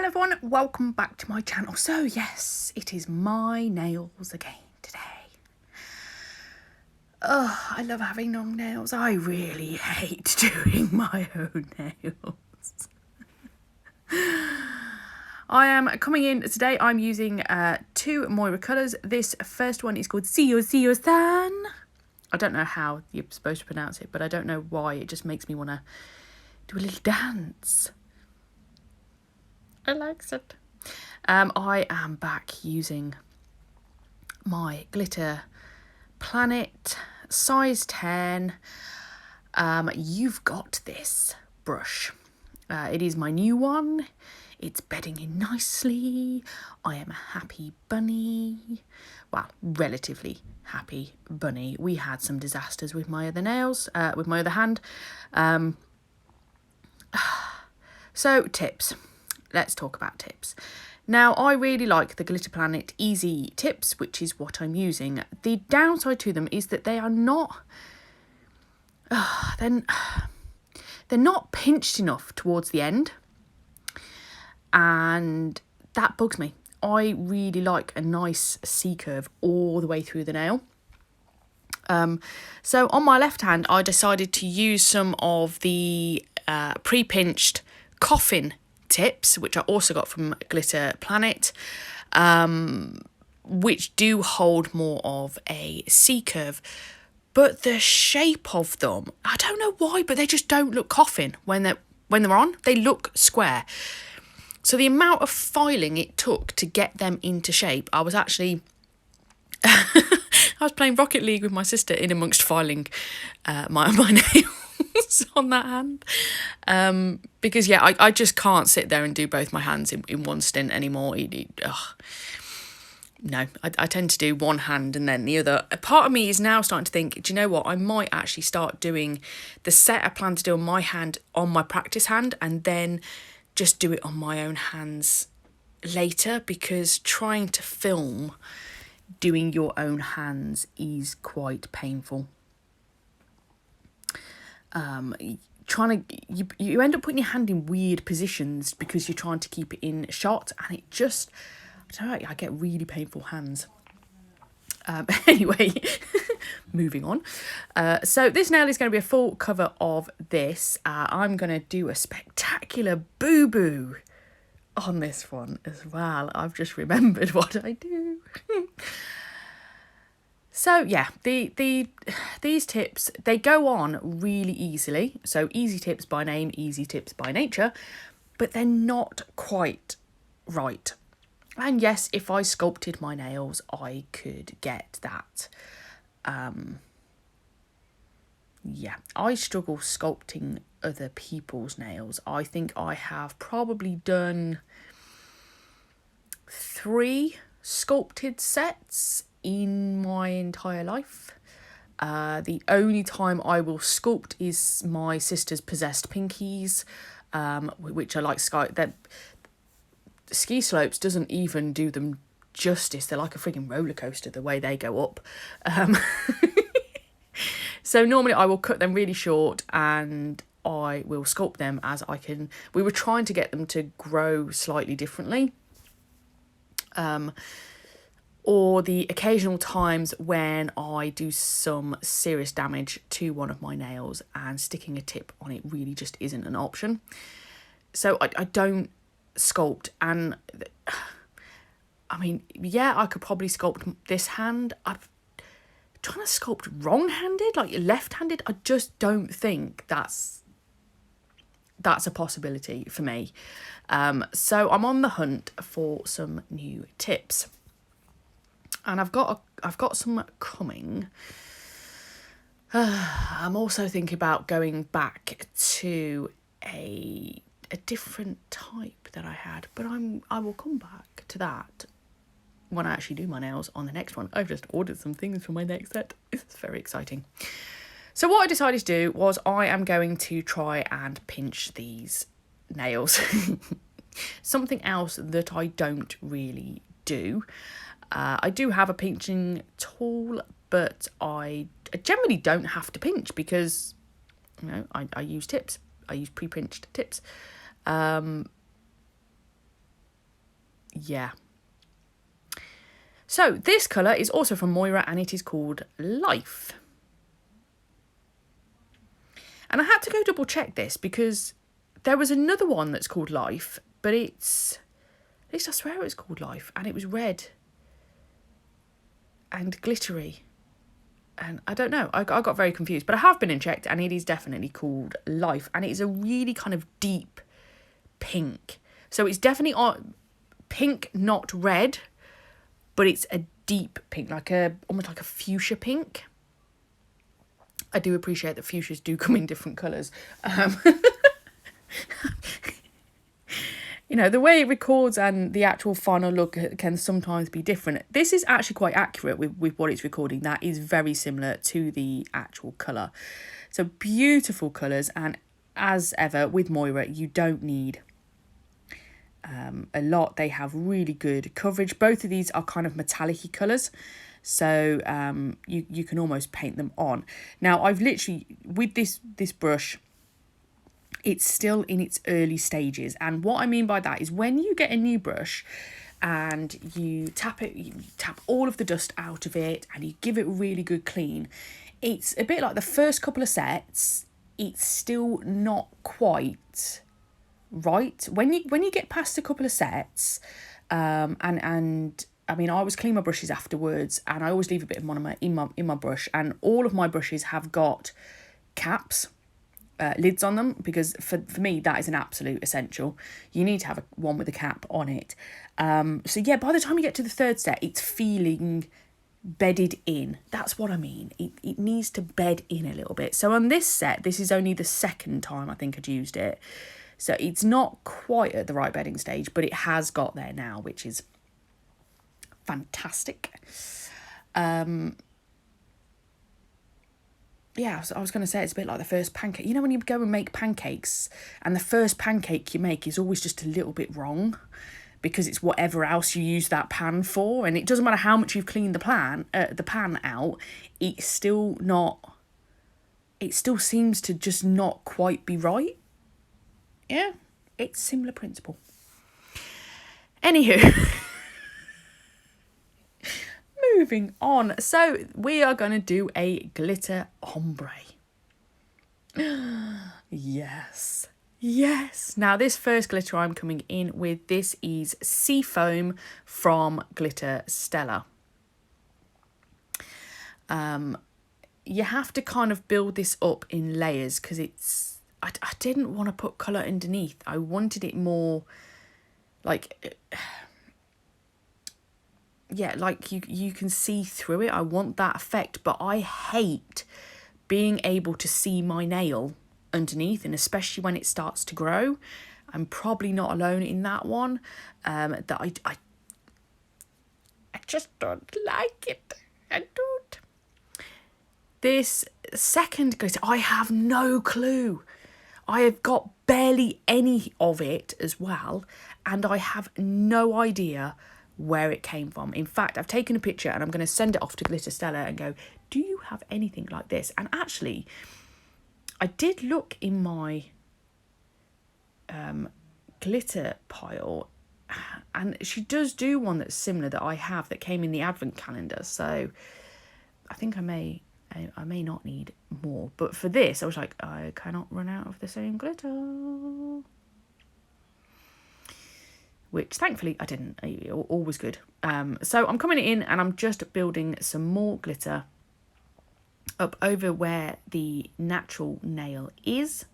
Hello everyone, welcome back to my channel. So yes, it is my nails again today. Oh, I love having long nails. I really hate doing my own nails. I am coming in today, I'm using two Moyra colours. This first one is called Sio San. I don't know how you're supposed to pronounce it, but I don't know why. It just makes me want to do a little dance. I likes it. I am back using my Glitter Planet size 10. You've got this brush. It is my new one. It's bedding in nicely. I am a happy bunny. Well, relatively happy bunny. We had some disasters with my other nails, with my other hand. So tips. Let's talk about tips. Now, I really like the Glitter Planet Easy Tips, which is what I'm using. The downside to them is that they are not... they're not pinched enough towards the end. And that bugs me. I really like a nice C-curve all the way through the nail. So on my left hand, I decided to use some of the pre-pinched coffin tips, which I also got from Glitter Planet, which do hold more of a C-curve, but the shape of them, I don't know why, but they just don't look coffin when they're on. They look square. So the amount of filing it took to get them into shape, I was actually I was playing Rocket League with my sister in amongst filing my nails on that hand. Because yeah, I just can't sit there and do both my hands in one stint anymore. No, I tend to do one hand and then the other. A part of me is now starting to think, do you know what? I might actually start doing the set I plan to do on my hand on my practice hand and then just do it on my own hands later, because trying to film doing your own hands is quite painful. You end up putting your hand in weird positions because you're trying to keep it in shot, and it just, I don't know, I get really painful hands. Anyway, moving on. So this nail is going to be a full cover of this. I'm going to do a spectacular boo-boo on this one as well. I've just remembered what I do. So yeah, these tips, they go on really easily. So easy tips by name, easy tips by nature, but they're not quite right. And yes, if I sculpted my nails, I could get that. Yeah, I struggle sculpting other people's nails. I think I have probably done 3 sculpted sets in my entire life. The only time I will sculpt is my sister's possessed pinkies, which are like ski slopes doesn't even do them justice. They're like a freaking roller coaster the way they go up. So normally I will cut them really short and I will sculpt them as I can. We were trying to get them to grow slightly differently. Or the occasional times when I do some serious damage to one of my nails and sticking a tip on it really just isn't an option. So I don't sculpt, and I mean, yeah, I could probably sculpt this hand. I'm trying to sculpt wrong-handed, like left-handed. I just don't think that's a possibility for me. So I'm on the hunt for some new tips, and I've got some coming. I'm also thinking about going back to a different type that I had, but I will come back to that when I actually do my nails on the next one. I've just ordered some things for my next set. It's very exciting. So what I decided to do was I am going to try and pinch these nails. Something else that I don't really do. I do have a pinching tool, but I generally don't have to pinch because, you know, I use tips. I use pre-pinched tips. yeah. So this colour is also from Moyra and it is called Life. And I had to go double check this because there was another one that's called Life, but it's, at least I swear it was called Life, and it was red and glittery. And I don't know, I got very confused, but I have been and checked and it is definitely called Life, and it is a really kind of deep pink. So it's definitely pink, not red, but it's a deep pink, almost like a fuchsia pink. I do appreciate that fuchsias do come in different colours. You know, the way it records and the actual final look can sometimes be different. This is actually quite accurate with what it's recording. That is very similar to the actual colour. So beautiful colours, and as ever with Moyra, you don't need a lot. They have really good coverage. Both of these are kind of metallic-y colours, so you can almost paint them on. Now I've literally, with this brush, it's still in its early stages, and what I mean by that is when you get a new brush and you tap it, you tap all of the dust out of it and you give it a really good clean, it's a bit like the first couple of sets, it's still not quite right. When you get past a couple of sets, and I mean, I always clean my brushes afterwards, and I always leave a bit of monomer in my brush, and all of my brushes have got caps, lids on them, because for me that is an absolute essential. You need to have one with a cap on it. So yeah, by the time you get to the third set, it's feeling bedded in. That's what I mean. It needs to bed in a little bit. So on this set, this is only the second time I think I'd used it. So it's not quite at the right bedding stage, but it has got there now, which is fantastic. Yeah, I was going to say it's a bit like the first pancake. You know when you go and make pancakes and the first pancake you make is always just a little bit wrong because it's whatever else you use that pan for, and it doesn't matter how much you've cleaned the pan out, it's still not, it still seems to just not quite be right. Yeah, it's similar principle. Anywho, moving on. So we are going to do a glitter ombre. Yes. Yes. Now this first glitter I'm coming in with, this is Seafoam from Glitterstella. You have to kind of build this up in layers because it's, I didn't want to put colour underneath. I wanted it more like, yeah, like you can see through it. I want that effect, but I hate being able to see my nail underneath, and especially when it starts to grow. I'm probably not alone in that one. That I just don't like it. I don't. This second glitter, I have no clue. I have got barely any of it as well, and I have no idea where it came from. In fact, I've taken a picture and I'm going to send it off to Glitterstella and go, do you have anything like this? And actually, I did look in my glitter pile, and she does do one that's similar that I have that came in the advent calendar. So I think I may not need more. But for this, I was like, I cannot run out of the same glitter. Which thankfully I didn't. All was good. So I'm coming in and I'm just building some more glitter up over where the natural nail is.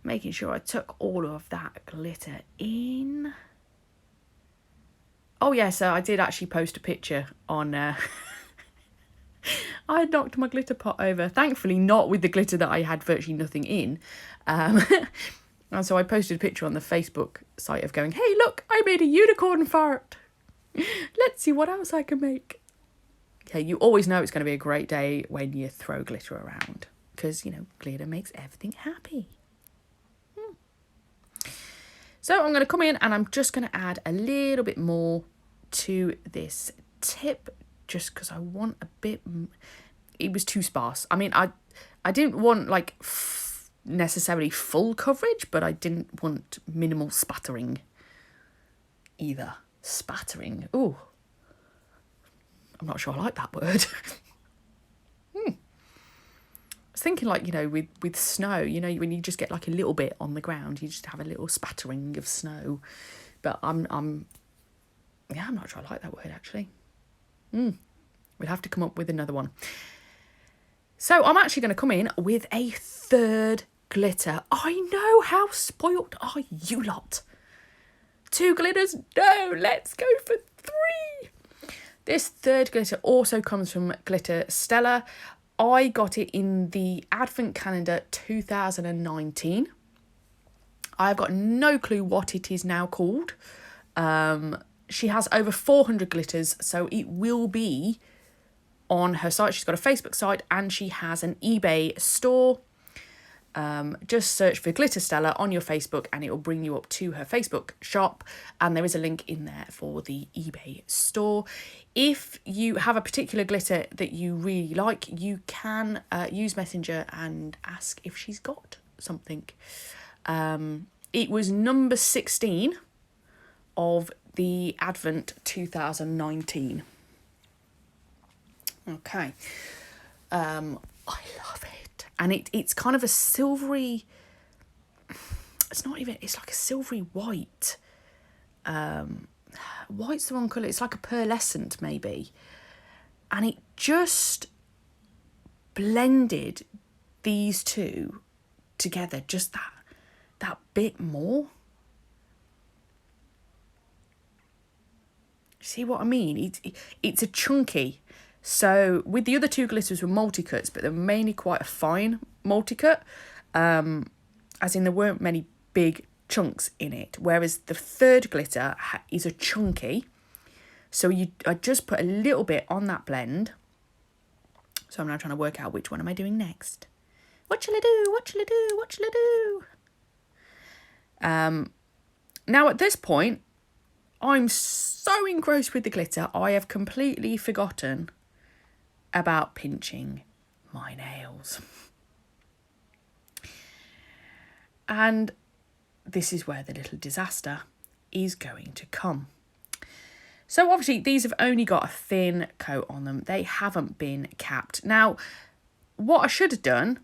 Making sure I took all of that glitter in. Oh yeah, so I did actually post a picture on... I had knocked my glitter pot over. Thankfully not with the glitter that I had virtually nothing in. And so I posted a picture on the Facebook site of going, hey, look, I made a unicorn fart. Let's see what else I can make. Yeah, you always know it's going to be a great day when you throw glitter around. Because, you know, glitter makes everything happy. So I'm going to come in and I'm just going to add a little bit more to this tip. Just because I want a bit... It was too sparse. I mean, I didn't want, like... necessarily full coverage, but I didn't want minimal spattering. either. Spattering. Ooh. I'm not sure I like that word. I was thinking like, you know, with snow, you know, when you just get like a little bit on the ground, you just have a little spattering of snow. But I'm not sure I like that word actually. We'll have to come up with another one. So I'm actually going to come in with a third glitter. I know, how spoilt are you lot? 2 glitters? No, let's go for 3. This third glitter also comes from Glitterstella. I got it in the Advent Calendar 2019. I've got no clue what it is now called. She has over 400 glitters, so it will be on her site. She's got a Facebook site and she has an eBay store. Just search for Glitterstella on your Facebook and it will bring you up to her Facebook shop, and there is a link in there for the eBay store. If you have a particular glitter that you really like, you can use Messenger and ask if she's got something. It was number 16 of the Advent 2019. Okay. I love it. And it's kind of a silvery, it's like a silvery white. White's the wrong colour. It's like a pearlescent maybe. And it just blended these two together, just that bit more. See what I mean? It's a chunky. So with the other 2 glitters were multi-cuts, but they're mainly quite a fine multi-cut. As in there weren't many big chunks in it. Whereas the third glitter is a chunky. So I just put a little bit on that blend. So I'm now trying to work out which one am I doing next. What shall I do? What shall I do? What shall I do? Now at this point, I'm so engrossed with the glitter, I have completely forgotten about pinching my nails. And this is where the little disaster is going to come. So obviously these have only got a thin coat on them. They haven't been capped. Now, what I should have done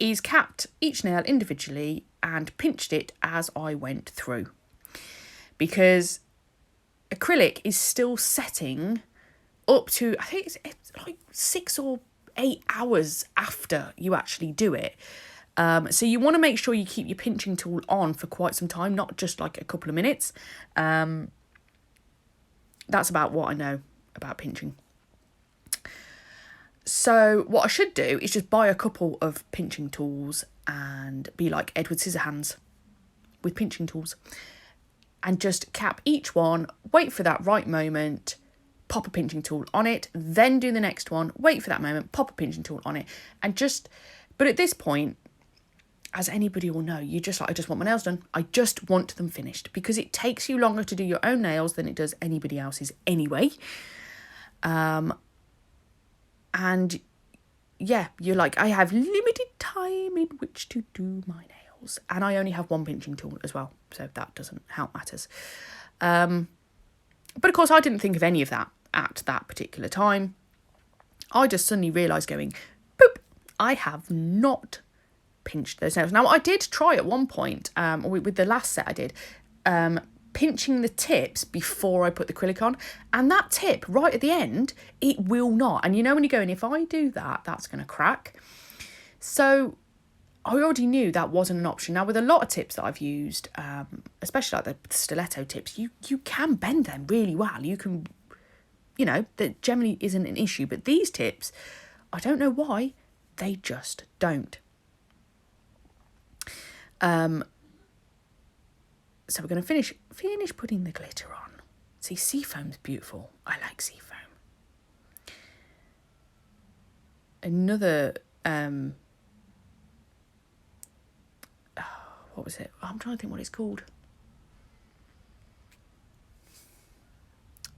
is capped each nail individually and pinched it as I went through. Because acrylic is still setting up to, I think it's like 6 or 8 hours after you actually do it. So you want to make sure you keep your pinching tool on for quite some time, not just like a couple of minutes. That's about what I know about pinching. So what I should do is just buy a couple of pinching tools and be like Edward Scissorhands with pinching tools. And just cap each one, wait for that right moment, pop a pinching tool on it, then do the next one, wait for that moment, pop a pinching tool on it. And just, but at this point, as anybody will know, I just want my nails done. I just want them finished because it takes you longer to do your own nails than it does anybody else's anyway. And yeah, you're like, I have limited time in which to do my nails. And I only have one pinching tool as well. So that doesn't help matters. But of course, I didn't think of any of that at that particular time. I just suddenly realised going, boop, I have not pinched those nails. Now, I did try at one point, with the last set I did, pinching the tips before I put the acrylic on. And that tip right at the end, it will not. And you know when you're going, if I do that, that's going to crack. So I already knew that wasn't an option. Now, with a lot of tips that I've used, especially like the stiletto tips, you can bend them really well. You can, you know, that generally isn't an issue. But these tips, I don't know why, they just don't. So we're going to finish putting the glitter on. See, seafoam's beautiful. I like seafoam. Another, what was it? I'm trying to think what it's called.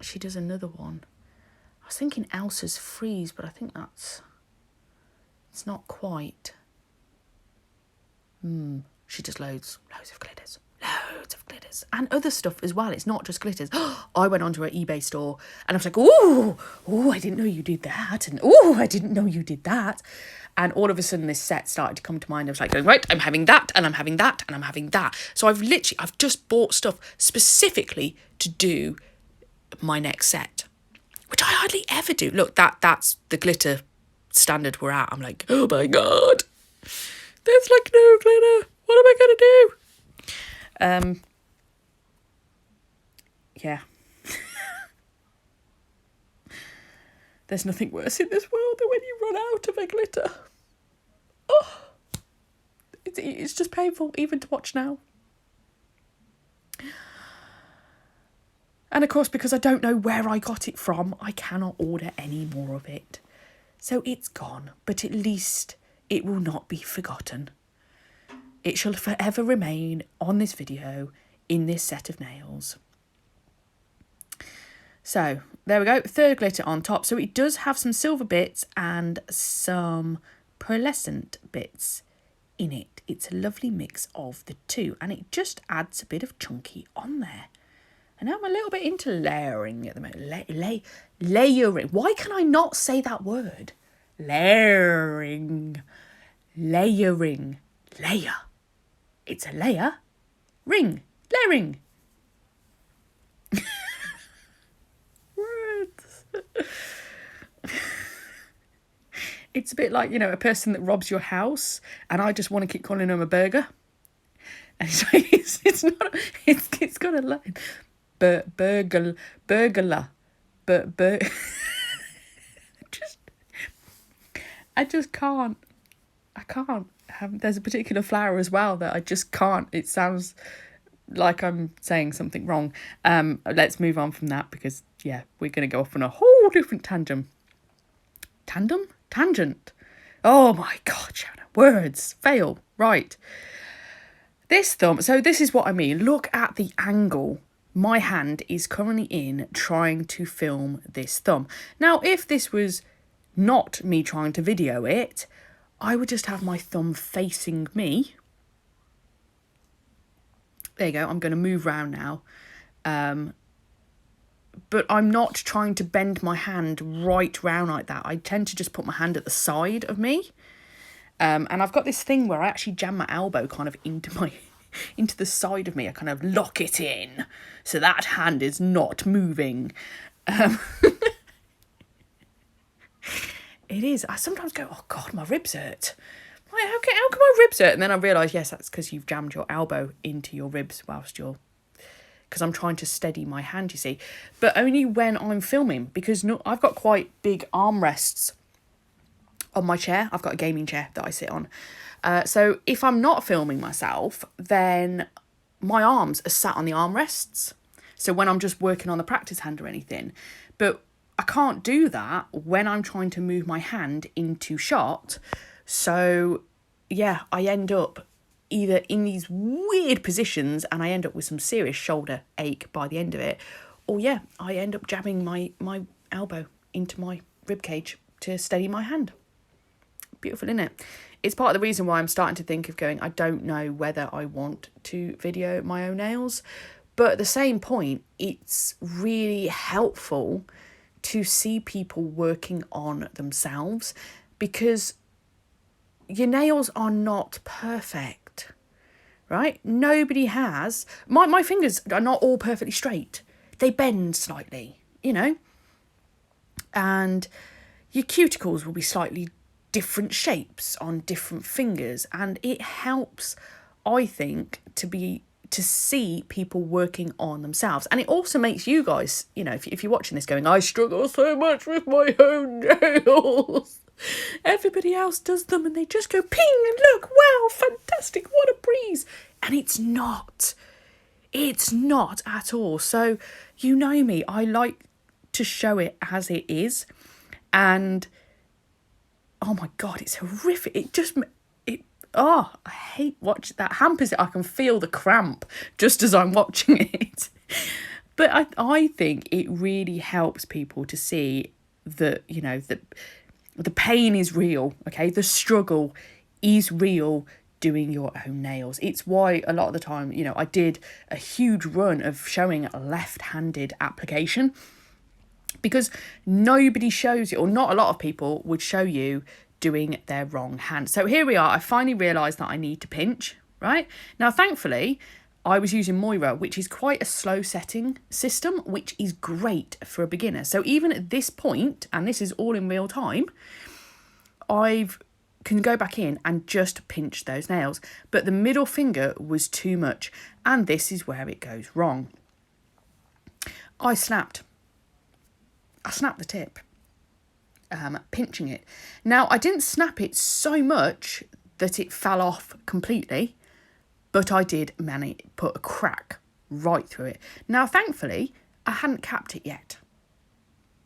She does another one. I was thinking Elsa's Freeze, but I think it's not quite. She does loads of glitters. Loads of glitters and other stuff as well. It's not just glitters. I went onto an eBay store and I was like, ooh, I didn't know you did that. And ooh, I didn't know you did that. And all of a sudden this set started to come to mind. I was like, going, right, I'm having that and I'm having that and I'm having that. So I've just bought stuff specifically to do my next set, which I hardly ever do. Look, that's the glitter standard we're at. I'm like, oh my God, there's like no glitter. What am I going to do? Yeah. There's nothing worse in this world than when you run out of a glitter. Oh, it's just painful even to watch now. And of course, because I don't know where I got it from, I cannot order any more of it. So it's gone, but at least it will not be forgotten. It shall forever remain on this video in this set of nails. So there we go, third glitter on top. So it does have some silver bits and some pearlescent bits in it. It's a lovely mix of the two and it just adds a bit of chunky on there. And now I'm a little bit into layering at the moment. Layering. Why can I not say that word? Layering. Layering. Layer. It's a layer. Ring. Layering. Words. It's a bit like, you know, a person that robs your house and I just want to keep calling them a burger. And it's not, it's got a line. Burglar. I just can't. I can't. There's a particular flower as well that I just can't. It sounds like I'm saying something wrong. Let's move on from that because, yeah, we're going to go off on a whole different tangent. Tangent. Oh my God, Shannon. Words. Fail. Right. This thumb. So this is what I mean. Look at the angle my hand is currently in trying to film this thumb. Now, if this was not me trying to video it, I would just have my thumb facing me. There you go. I'm going to move round now. But I'm not trying to bend my hand right round like that. I tend to just put my hand at the side of me. And I've got this thing where I actually jam my elbow kind of into the side of me. I kind of lock it in so that hand is not moving. It is. I sometimes go, oh God, my ribs hurt. Like, how can my ribs hurt? And then I realise, yes, that's because you've jammed your elbow into your ribs whilst you're... Because I'm trying to steady my hand, you see. But only when I'm filming, because I've got quite big armrests on my chair. I've got a gaming chair that I sit on. So if I'm not filming myself, then my arms are sat on the armrests. So when I'm just working on the practice hand or anything. But I can't do that when I'm trying to move my hand into shot. So, yeah, I end up either in these weird positions and I end up with some serious shoulder ache by the end of it. Or, yeah, I end up jabbing my elbow into my rib cage to steady my hand. Beautiful, isn't it? It's part of the reason why I'm starting to think of going, I don't know whether I want to video my own nails. But at the same point, it's really helpful to see people working on themselves because your nails are not perfect, right? Nobody has... My fingers are not all perfectly straight. They bend slightly, you know? And your cuticles will be slightly different shapes on different fingers. And it helps, I think, to see people working on themselves. And it also makes you guys, you know, if you're watching this going, I struggle so much with my own nails. Everybody else does them and they just go ping and look, wow, fantastic, what a breeze. And it's not at all. So you know me, I like to show it as it is. And oh my God, it's horrific. I hate watching that. Hampers it. I can feel the cramp just as I'm watching it. But I think it really helps people to see that, you know, that the pain is real, okay? The struggle is real doing your own nails. It's why a lot of the time, you know, I did a huge run of showing left-handed application, because nobody shows you, or not a lot of people would show you doing their wrong hand. So here we are. I finally realised that I need to pinch, right? Now, thankfully, I was using Moyra, which is quite a slow setting system, which is great for a beginner. So even at this point, and this is all in real time, I can go back in and just pinch those nails. But the middle finger was too much, and this is where it goes wrong. I snapped the tip, pinching it. Now, I didn't snap it so much that it fell off completely, but I did manage to put a crack right through it. Now, thankfully, I hadn't capped it yet,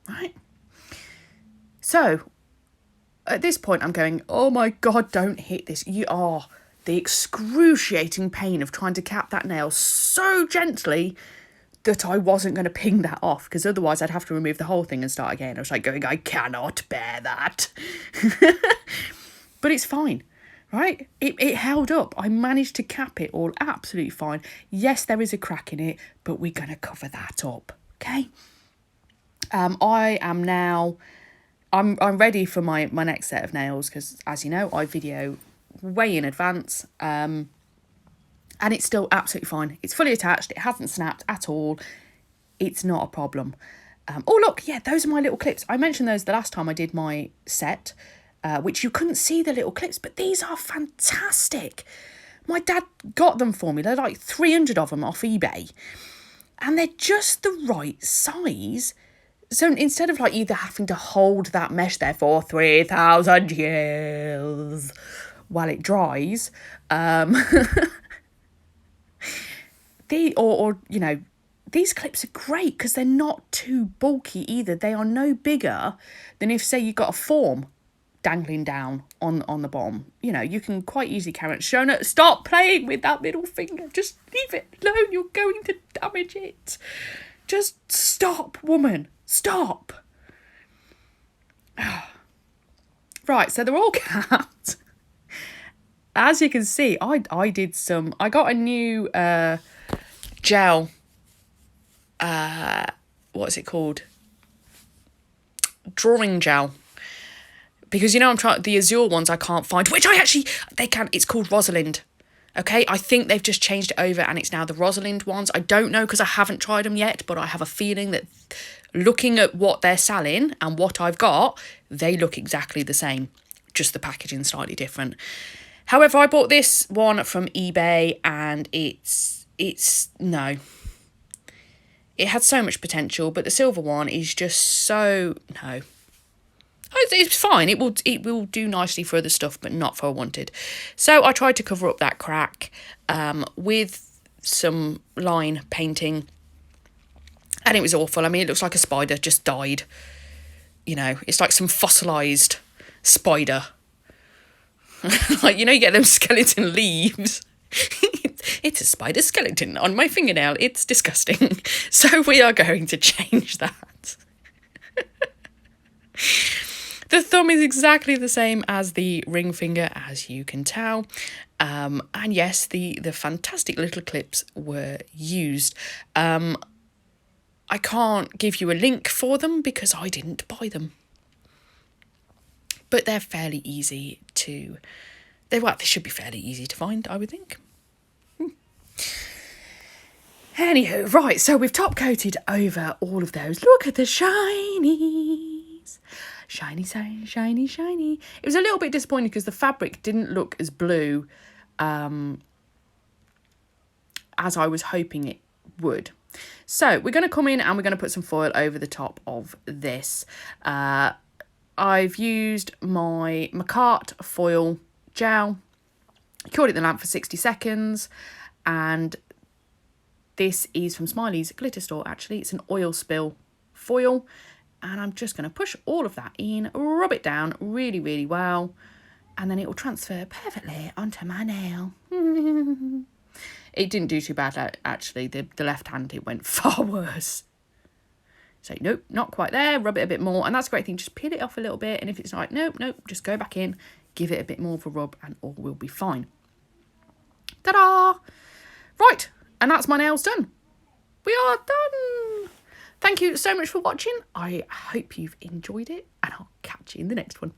right? So, at this point, I'm going, oh my God, don't hit this. You are the excruciating pain of trying to cap that nail so gently that I wasn't going to ping that off, because otherwise I'd have to remove the whole thing and start again. I was like going, I cannot bear that. But it's fine, right? It held up. I managed to cap it all absolutely fine. Yes, there is a crack in it, but we're going to cover that up, okay? I am now... I'm ready for my next set of nails, because, as you know, I video way in advance. And it's still absolutely fine. It's fully attached. It hasn't snapped at all. It's not a problem. Oh, look, yeah, those are my little clips. I mentioned those the last time I did my set, which you couldn't see the little clips, but these are fantastic. My dad got them for me. They're like 300 of them off eBay. And they're just the right size. So instead of like either having to hold that mesh there for 3,000 years while it dries, you know, these clips are great because they're not too bulky either. They are no bigger than if, say, you got a form dangling down on the bottom. You know, you can quite easily carry it. Shona, stop playing with that middle finger. Just leave it alone. You're going to damage it. Just stop, woman. Stop. Right, so they're all capped. As you can see, I got a new gel, what's it called? Drawing gel. Because, you know, I'm trying, the Azure ones I can't find, which it's called Rosalind. Okay, I think they've just changed it over and it's now the Rosalind ones. I don't know because I haven't tried them yet, but I have a feeling that looking at what they're selling and what I've got, they look exactly the same, just the packaging slightly different. However, I bought this one from eBay and no. It had so much potential, but the silver one is just so, no. It's fine. It will do nicely for other stuff, but not for what I wanted. So I tried to cover up that crack with some line painting, and it was awful. I mean, it looks like a spider just died. You know, it's like some fossilised spider. Like, you know, you get them skeleton leaves. It's a spider skeleton on my fingernail. It's disgusting. So we are going to change that. The thumb is exactly the same as the ring finger, as you can tell. And yes, the fantastic little clips were used. I can't give you a link for them because I didn't buy them. But they're fairly easy to... they should be fairly easy to find, I would think. Anywho, right, so we've top coated over all of those. Look at the shinies. Shiny, shiny, shiny, shiny. It was a little bit disappointing because the fabric didn't look as blue as I was hoping it would. So we're going to come in and we're going to put some foil over the top of this. I've used my Markartt foil gel, cured it in the lamp for 60 seconds, and this is from Smilies Glitterstella, actually. It's an oil spill foil. And I'm just going to push all of that in, rub it down really, really well, and then it will transfer perfectly onto my nail. It didn't do too bad, actually. The left hand, it went far worse. So, nope, not quite there. Rub it a bit more, and that's a great thing. Just peel it off a little bit, and if it's like, nope, just go back in, give it a bit more of a rub, and all will be fine. Ta-da! Right, and that's my nails done. We are done. Thank you so much for watching. I hope you've enjoyed it, and I'll catch you in the next one.